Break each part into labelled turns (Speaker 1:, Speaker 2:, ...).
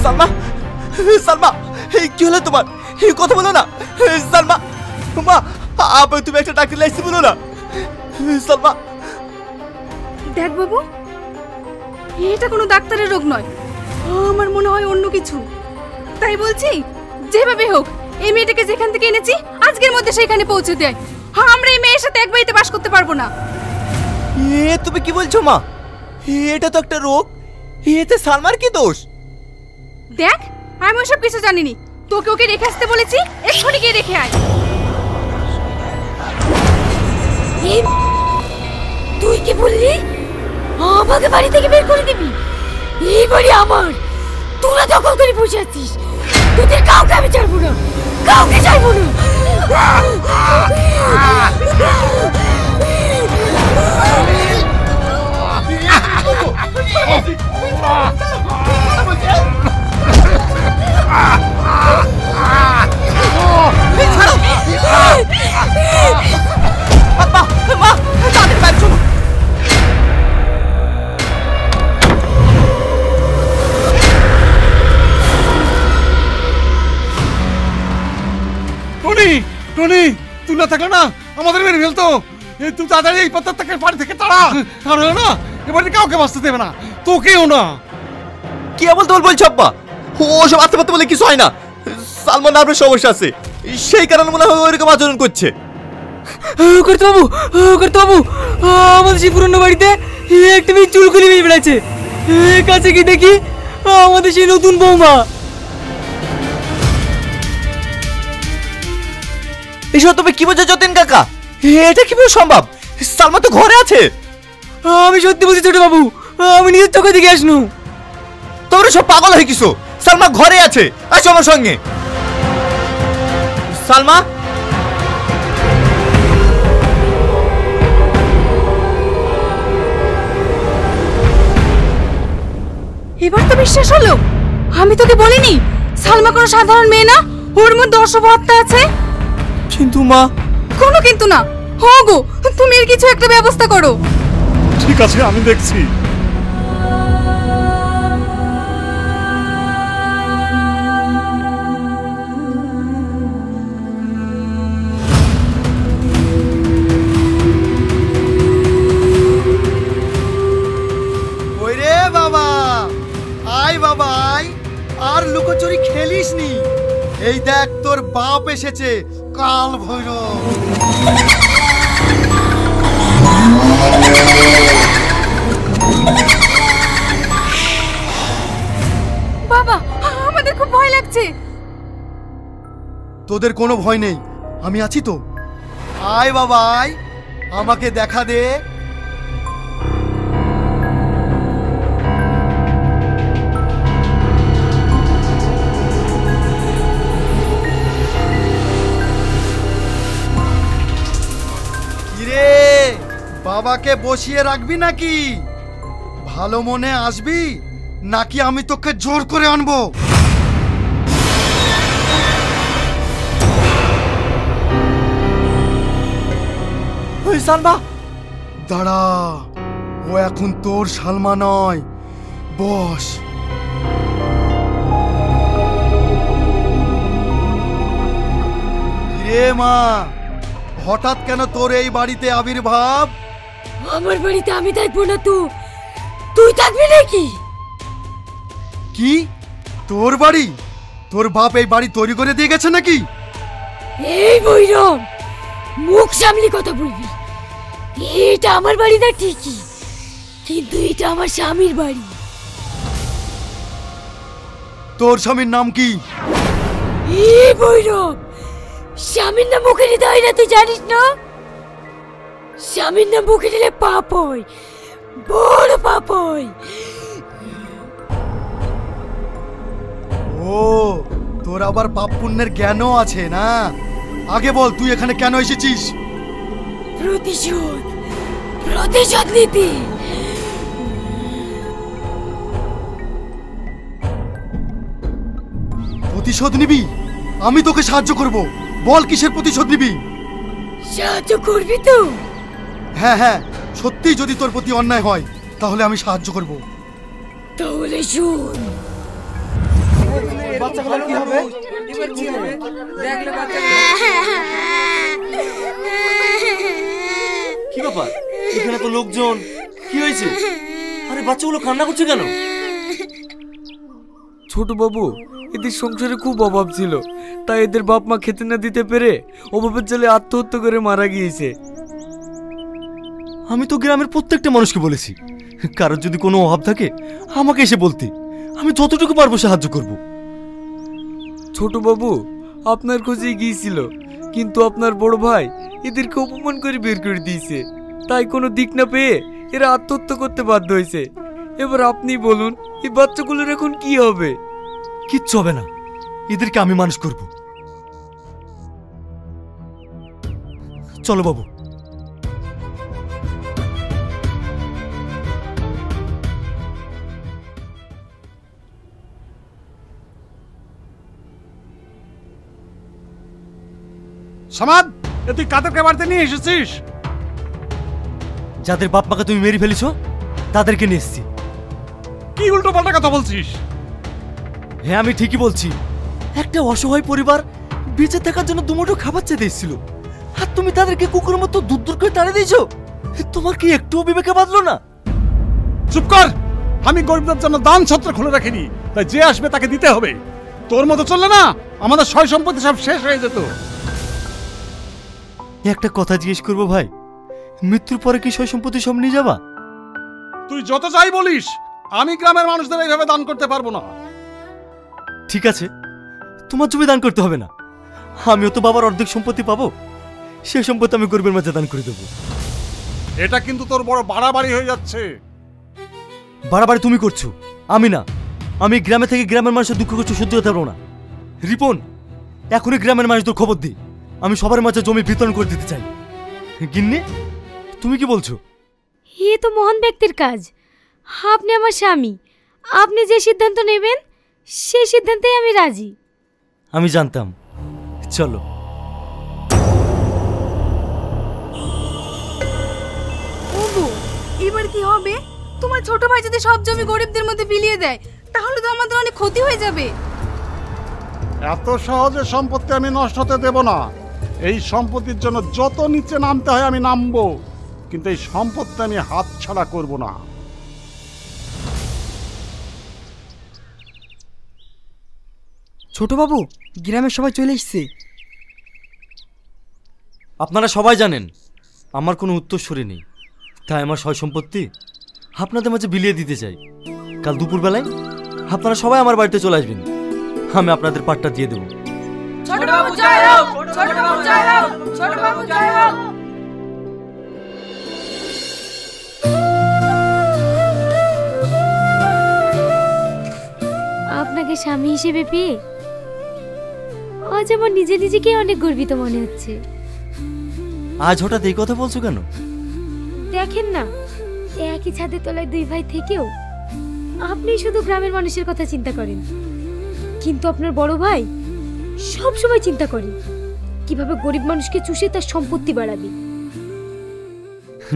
Speaker 1: সালমা, সালমা, কি হলো তোমার? কথা বলো না সালমা। মা, আপনি তুমি একটা ডাক্তার লাইছি বলো না সালমা।
Speaker 2: দেখ বাবু, এটা কোনো ডাক্তারের রোগ নয়, আমার মনে হয় অন্য কিছু। তাই বলছি যেভাবে হোক এই মেয়েটাকে যেখান থেকে এনেছি আজকের মধ্যে সেখানে পৌঁছে দেয়। আমরা এই মেয়ের সাথে এক বাড়িতে বাস করতে পারবো না।
Speaker 1: তুমি কি বলছো মা? এটা তো একটা রোগ, এতে সালমার কি দোষ?
Speaker 2: দেখ, আমি ওসব কিছু জানিনি, তোকে ওকে রেখে আসতে বলেছি, এক্ষুনি গিয়ে রেখে আয়।
Speaker 3: তুই কি বললি? আমাকে বাড়ি থেকে বের করে দিবি? এই বাড়ি আমার, তোরা দখল করে বসে আছিস। তোদের কাউকে আমি ছাড়বো না, কাউকে ছাড়বো না।
Speaker 4: টনি, তুই না থাকলে না আমাদের মেরে ফেলতো। তুই তাড়াতাড়ি এই পাথরটাকে বাড়ি থেকে তাড়া, আর না এবারে কাউকে বাঁচতে দেবে না, তোকেও না।
Speaker 1: কি বলতে বলছো আব্বা? ওসব আত্মহত্যা বলে কিছু হয় না। সালমান নামের সমস্যা আছে, সেই কারণে মনে হয় ওইরকম আচরণ করছে।
Speaker 5: কর্তাবাবু, কর্তাবাবু, আমাদের সেই পুরনো বাড়িতে একটা মেয়ে চুল করে বেরিয়ে বেড়াচ্ছে। কাছে গিয়ে দেখি আমাদের সেই নতুন বৌমা।
Speaker 1: এসব তুমি কি বলছো যতীন কাকা? এটা কিভাবে সম্ভব? সালমা তো ঘরে আছে।
Speaker 5: আমি সত্যি বলছি ছোট বাবু, আমি নিজের চোখে দেখে আসনু।
Speaker 1: তোমরা সব পাগল হয়ে গেছো। সালমা ঘরে আছে, আসো আমার সঙ্গে। সালমা,
Speaker 2: এবার তো বিশ্বাস হলো। আমি তোকে বলিনি সালমা কোনো সাধারণ মেয়ে না, ওর মধ্যে অশুভত্ব আছে।
Speaker 1: কিন্তু মা।
Speaker 2: কোনো কিন্তু না, হো গো, তুমি এর কিছু একটা ব্যবস্থা করো।
Speaker 4: ঠিক আছে, আমি দেখছি।
Speaker 6: ওরে বাবা, আয় বাবা আয়, আর লুকোচুরি খেলিস নি। এই দেখ তোর বাপ এসেছে, কাল ভৈরব।
Speaker 2: বাবা, আমাদের খুব ভয় লাগছে।
Speaker 6: তোদের কোনো ভয় নেই, আমি আছি তো। আয় বাবা আয়, আমাকে দেখা দে। কিরে, বাবাকে বসিয়ে রাখবি নাকি? ভালো মনে আসবি নাকি আমি তোকে জোর করে আনবো?
Speaker 1: সালমা,
Speaker 6: দাঁড়া, ও এখন তোর সালমা নয়। বস। রে মা, হঠাৎ কেন তোর এই বাড়িতে আবির্ভাব?
Speaker 3: আমার বাড়িতে আমি থাকবো না তো তুই থাকবি নাকি?
Speaker 6: কি তোর বাড়ি? তোর বাপ এই বাড়ি তৈরি করে দিয়ে গেছে নাকি?
Speaker 3: এই বৈরম, মুখ সামলি কথা বলবি। এটা আমার বাড়ি না ঠিকই, কিন্তু এটা আমার স্বামীর বাড়ি।
Speaker 6: তোর স্বামীর নাম কি?
Speaker 3: এই বৈরম, স্বামীর নাম মুখে নিতে হয় না, তুই জানিস না? স্বামীর নাম মুখে নিলে পাপ হয়, বড় পাপ হয়।
Speaker 6: ও, তোর আবার পাপ পুণ্যের জ্ঞানও আছে না? আগে বল, তুই এখানে কেন এসেছিস?
Speaker 3: প্রতিশোধ, প্রতিশোধ নিতে।
Speaker 6: প্রতিশোধ নিবি? আমি তোকে সাহায্য করব, বল কিসের প্রতিশোধ নিবি?
Speaker 3: সাহায্য করবি তো?
Speaker 6: হ্যাঁ হ্যাঁ, সত্যিই যদি তোর প্রতি অন্যায় হয় তাহলে আমি সাহায্য করব।
Speaker 3: তাহলে শোন,
Speaker 5: বাচ্চাগুলোর কি হবে? এবার কি হবে? দেখলে বাচ্চা
Speaker 1: কি ব্যাপার? এখানে তো লোকজন, কি হয়েছে? আরে বাচ্চাগুলো কান্না করছে কেন?
Speaker 5: ছোট বাবু, এদের সংসারে খুব অভাব ছিল, তাই এদের বাপ মা খেতে না দিতে পেরে অভাবের জ্বালে আত্মহত্যা করে মারা গিয়েছে।
Speaker 1: আমি তো গ্রামের প্রত্যেকটা মানুষকে বলেছি, কারোর যদি কোনো অভাব থাকে আমাকে এসে বলতে, আমি যতটুকু পারবো সাহায্য করব।
Speaker 5: ছোট বাবু আপনার খোঁজে গিয়েছিল, কিন্তু আপনার বড় ভাই এদেরকে অপমান করে বের করে দিয়েছে, তাই কোনো দিক না পেয়ে এরা আত্মহত্যা করতে বাধ্য হয়েছে। এবার আপনি বলুন, এই বাচ্চাগুলোর এখন কি হবে?
Speaker 1: কিচ্ছু হবে না, এদেরকে আমি মানুষ করব। চলো বাবু।
Speaker 4: সমাদ, এ তুই কাদেরকে বাড়িতে নিয়ে এসেছিস?
Speaker 1: যাদের বাপ মাকে তুমি মেরে ফেলেছো তাদেরকে নিয়ে এসেছি।
Speaker 4: কি উল্টো পাল্টা কথা বলছিস?
Speaker 1: হ্যাঁ আমি ঠিকই বলছি। একটা অসহায় পরিবার বেঁচে থাকার জন্য দুমুঠো খাবার চেয়ে দিয়েছিল, আর তুমি তাদেরকে কুকুরের মতো দূর দূর করে তাড়িয়ে দিয়েছো। তোমার কি একটুও বিবেকে বাঁধলো না?
Speaker 4: চুপ কর। আমি গরিবদের জন্য দান ছত্র খুলে রাখিনি, তাই যে আসবে তাকে দিতে হবে। তোর মতো চললে না আমাদের সয় সম্পত্তি সব শেষ হয়ে যেত।
Speaker 1: একটা কথা জিজ্ঞেস করবো ভাই, মৃত্যুর পরে কি সয় সম্পত্তি সব নিয়ে যাবা?
Speaker 4: তুই যত যাই বলিস, আমি গ্রামের মানুষদের এইভাবে দান করতে পারবো না।
Speaker 1: ঠিক আছে, তোমার জমি দান করতে হবে না, আমিও তো বাবার অর্ধেক সম্পত্তি পাবো, সেই সম্পত্তি আমি গরিবের মাঝে দান করে দেবো।
Speaker 4: এটা কিন্তু তোর বড় বাড়াবাড়ি হয়ে যাচ্ছে।
Speaker 1: বাড়াবাড়ি তুমি করছো, আমি না। আমি গ্রামে থেকে গ্রামের মানুষের দুঃখ কষ্ট সহ্য করতে পারবো না। রিপন, এখনই গ্রামের মানুষদের খবর দিই, আমি সবার মাঝে জমি বিতরণ করে দিতে চাই। গিন্নি, তুমি কি বলছো?
Speaker 3: এ তো মহান ব্যক্তির কাজ। আপনি আমার স্বামী, আপনি যে সিদ্ধান্ত নেবেন সেই সিদ্ধান্তেই আমি রাজি।
Speaker 1: আমি জানতাম। চলো।
Speaker 2: ওগো, এবার কি হবে? তোমার ছোট ভাই যদি সব জমি গরিবদের মধ্যে বিলিয়ে দেয়, তাহলে তো আমাদের অনেক ক্ষতি হয়ে যাবে।
Speaker 4: এত সহজে সম্পত্তি আমি নষ্ট হতে দেব না। এই সম্পত্তির জন্য যত নিচে নামতে হয় আমি নামবো, কিন্তু এই সম্পত্তি আমি হাতছাড়া করব না।
Speaker 5: ছোট বাবু, গ্রামের সবাই চলে এসেছে।
Speaker 1: আপনারা সবাই জানেন আমার কোনো উত্তরসূরি নেই, তাই আমার সয় সম্পত্তি আপনাদের মাঝে বিলিয়ে দিতে চাই। কাল দুপুরবেলায় আপনারা সবাই আমার বাড়িতে চলে আসবেন, আমি আপনাদের পাটটা দিয়ে দেবো।
Speaker 2: ছোট বাবু জয় হোক, ছোট বাবু জয় হোক, ছোট বাবু জয় হোক।
Speaker 3: আপনাকে স্বামী হিসেবে পেয়ে আজ আমার নিজে নিজেকে অনেক গর্বিত মনে হচ্ছে।
Speaker 1: আজ হঠাৎ এই কথা বলছো কেন?
Speaker 3: দেখেন না, একই ছাদের তলায় দুই ভাই থেকেও আপনি শুধু গ্রামের মানুষের কথা চিন্তা করেন, কিন্তু আপনার বড় ভাই সব সময় চিন্তা করে কিভাবে গরিব মানুষকে চুষে তার সম্পত্তি বাড়াবে।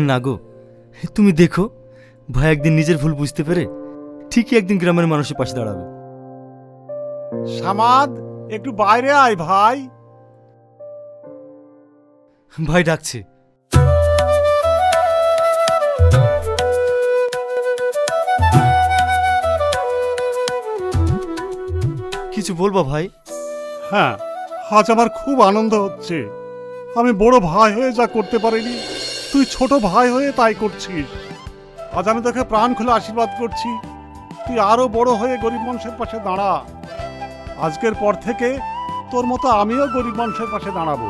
Speaker 1: না গো, তুমি দেখো ভাই একদিন নিজের ভুল বুঝতে পেরে ঠিকই একদিন গ্রামের মানুষের পাশে দাঁড়াবে।
Speaker 4: সামাদ, একটু বাইরে আয় ভাই।
Speaker 1: ভাই ডাকছে। কিছু বলবা ভাই?
Speaker 4: হ্যাঁ, আজ আমার খুব আনন্দ হচ্ছে। আমি বড় ভাই হয়ে যা করতে পারিনি, তুই ছোট ভাই হয়ে তাই করছিস। আজ আমি তোকে প্রাণ খুলে আশীর্বাদ করছি, তুই আরো বড় হয়ে গরিব মানুষের পাশে দাঁড়া। আজকের পর থেকে তোর মতো আমিও গরিব মানুষের পাশে দাঁড়াবো।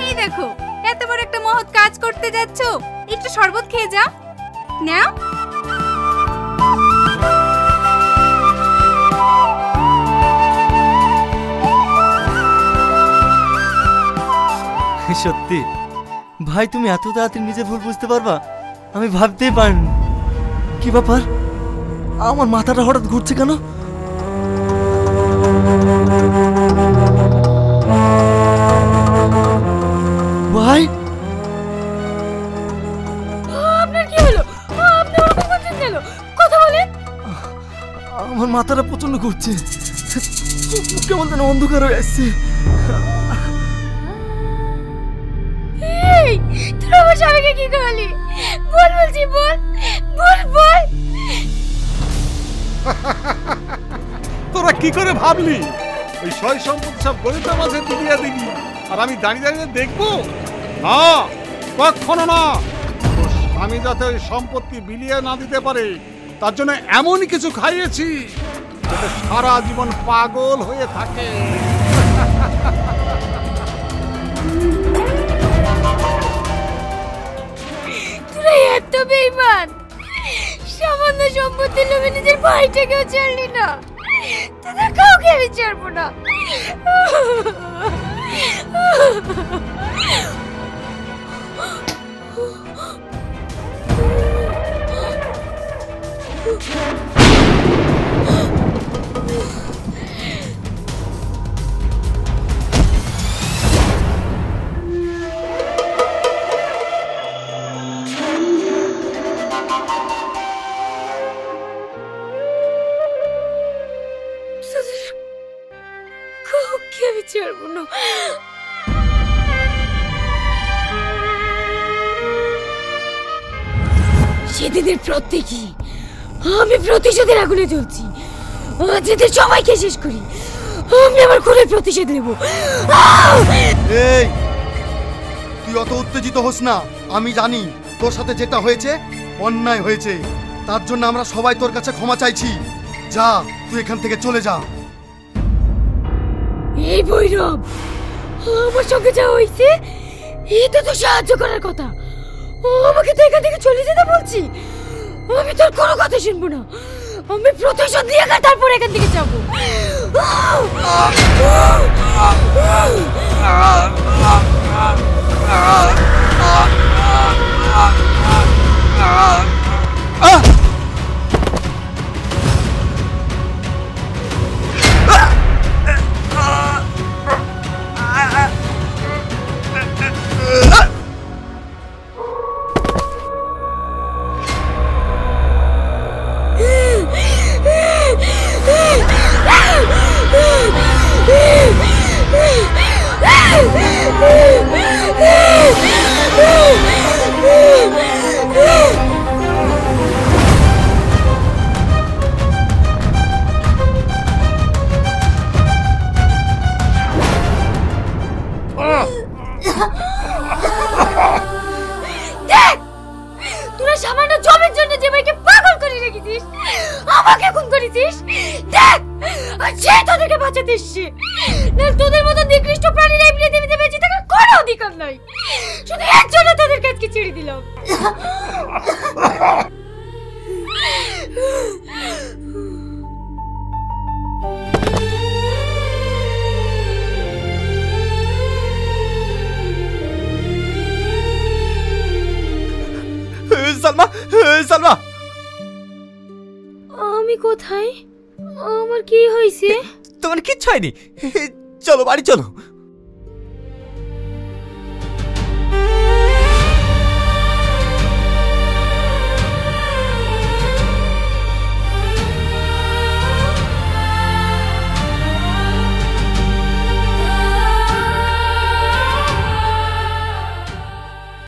Speaker 2: এই দেখো, এত বড় একটা মহৎ কাজ করতে যাচ্ছো, একটু শরবত খেয়ে যাও। নাও।
Speaker 1: সত্যি ভাই, তুমি এত তাড়াতাড়ি নিজের ভুল বুঝতে পারবা আমি ভাবতেই পারিনি। কি ব্যাপার, আমার মাথাটা হঠাৎ ঘুরছে কেন? ভাই,
Speaker 3: আপনার কি হলো? আপনি ওরকম করছেন কেন? কথা বলেন।
Speaker 1: আমার মাথাটা প্রচন্ড ঘুরছে, কেমন যেন অন্ধকার হয়ে আসছে।
Speaker 3: এই তুই আমার স্বামীকে কি করলি? বল, বলছি বল বল বল।
Speaker 4: তোরা কি করে ভাবলি ওই সয় সম্পত্তি সব গরিবদের মাঝে বিলিয়ে দিবি আর আমি দাঁড়িয়ে দাঁড়িয়ে দেখবো? না, কখনো না। তোর স্বামী যাতে ওই সম্পত্তি বিলিয়ে না দিতে পারে তার জন্য এমন কিছু খাইয়েছি যাতে সারা জীবন পাগল হয়ে থাকে।
Speaker 3: তুই এত বেঈমান, সামান্য সম্পত্তির লোভে নিজের ভাইটাকেও ছাড়লি না। তোদের কাউকে আমি ছাড়বো না। কাউকে আমি ছাড়বো না। সেদিনের প্রত্যেকই আমি প্রতিশোধের আগুনে জ্বলছি। আজ এদের সবাইকে শেষ করি, আমি আমার খুনের প্রতিশোধ নেব।
Speaker 6: এই তুই অত উত্তেজিত হোস না। আমি জানি তোর সাথে যেটা হয়েছে অন্যায় হয়েছে, তার জন্য আমরা সবাই তোর কাছে ক্ষমা চাইছি। যা, তুই এখান থেকে চলে যা।
Speaker 3: এই ভৈরব, আমার সঙ্গে যা হয়েছে এটা তো সাহায্য করার কথা, আমাকে তো এখান থেকে চলে যেতে বলছি। আমি তোর কোনো কথা শুনবো না, আমি প্রতিশোধ নিয়ে তারপর এখান থেকে যাবো। তোরা সামান্য জমির জন্য যে ভাইকে পাগল করে রেখেছিস, আমাকে খুন করেছিস। দেখ, আর সে তোদেরকে বাঁচাতে এসছে। না, তোদের মতো নিকৃষ্ট প্রাণীরা এই পৃথিবীতে বেঁচে থাকার কোনো অধিকার নাই। শুধু এর জন্য তোদের কাছকে ছেড়ে দিলাম।
Speaker 1: সালমা, সালমা,
Speaker 3: আমি কোথায়? আমার কি হয়েছে?
Speaker 1: তোমার কিচ্ছু হয়নি, চলো বাড়ি চলো।